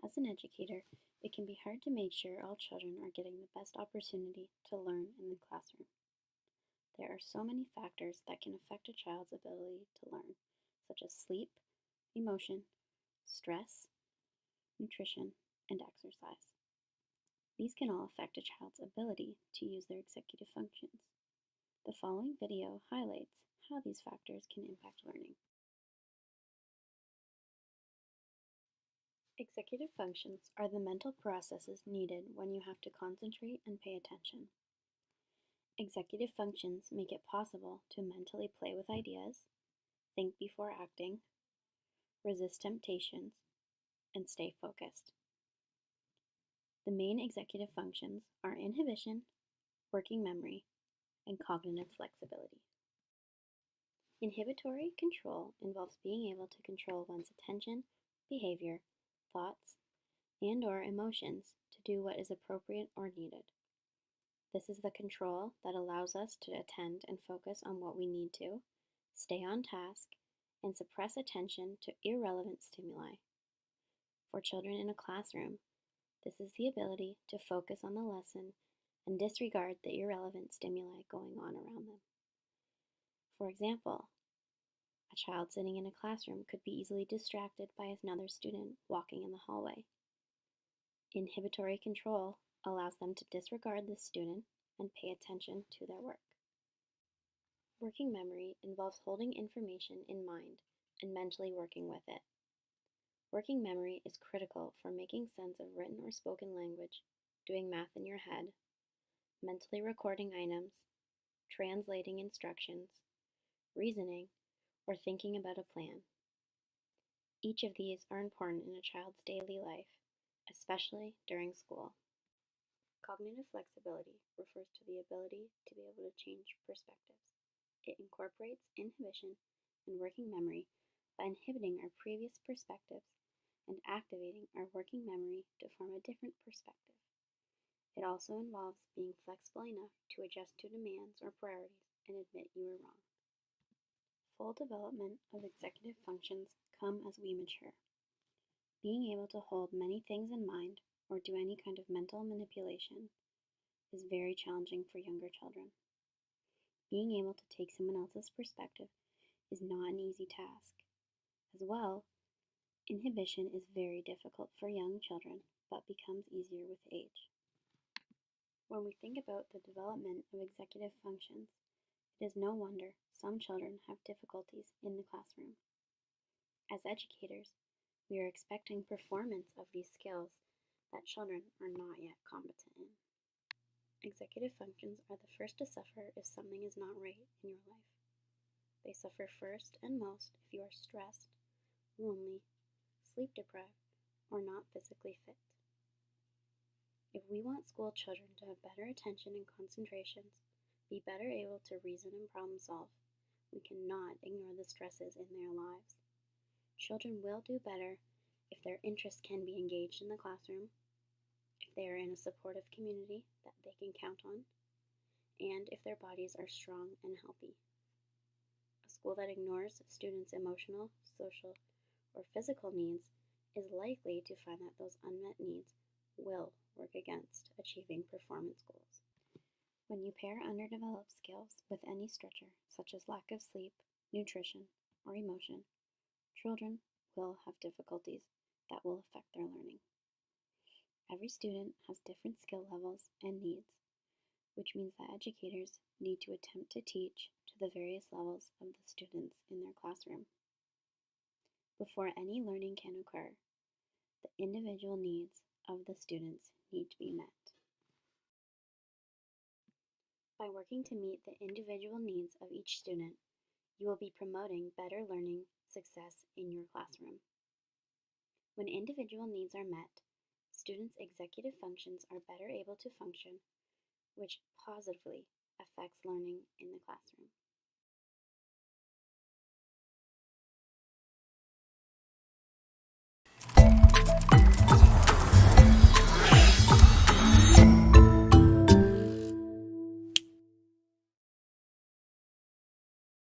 As an educator, it can be hard to make sure all children are getting the best opportunity to learn in the classroom. There are so many factors that can affect a child's ability to learn, such as sleep, emotion, stress, nutrition, and exercise. These can all affect a child's ability to use their executive functions. The following video highlights how these factors can impact learning. Executive functions are the mental processes needed when you have to concentrate and pay attention. Executive functions make it possible to mentally play with ideas, think before acting, resist temptations, and stay focused. The main executive functions are inhibition, working memory, and cognitive flexibility. Inhibitory control involves being able to control one's attention, behavior, thoughts, and/or emotions to do what is appropriate or needed. This is the control that allows us to attend and focus on what we need to, stay on task, and suppress attention to irrelevant stimuli. For children in a classroom, this is the ability to focus on the lesson and disregard the irrelevant stimuli going on around them. For example, a child sitting in a classroom could be easily distracted by another student walking in the hallway. Inhibitory control allows them to disregard this student and pay attention to their work. Working memory involves holding information in mind and mentally working with it. Working memory is critical for making sense of written or spoken language, doing math in your head, mentally recording items, translating instructions, reasoning, or thinking about a plan. Each of these are important in a child's daily life, especially during school. Cognitive flexibility refers to the ability to be able to change perspectives. It incorporates inhibition and working memory by inhibiting our previous perspectives and activating our working memory to form a different perspective. It also involves being flexible enough to adjust to demands or priorities and admit you were wrong. Full development of executive functions come as we mature. Being able to hold many things in mind or do any kind of mental manipulation is very challenging for younger children. Being able to take someone else's perspective is not an easy task. As well, inhibition is very difficult for young children, but becomes easier with age. When we think about the development of executive functions, it is no wonder some children have difficulties in the classroom. As educators, we are expecting performance of these skills that children are not yet competent in. Executive functions are the first to suffer if something is not right in your life. They suffer first and most if you are stressed, lonely, sleep deprived, or not physically fit. If we want school children to have better attention and concentrations, be better able to reason and problem solve, we cannot ignore the stresses in their lives. Children will do better if their interests can be engaged in the classroom, if they are in a supportive community that they can count on, and if their bodies are strong and healthy. A school that ignores students' emotional, social, or physical needs is likely to find that those unmet needs will work against achieving performance goals. When you pair underdeveloped skills with any stressor, such as lack of sleep, nutrition, or emotion, children will have difficulties that will affect their learning. Every student has different skill levels and needs, which means that educators need to attempt to teach to the various levels of the students in their classroom. Before any learning can occur, the individual needs of the students need to be met. By working to meet the individual needs of each student, you will be promoting better learning success in your classroom. When individual needs are met, students' executive functions are better able to function, which positively affects learning in the classroom.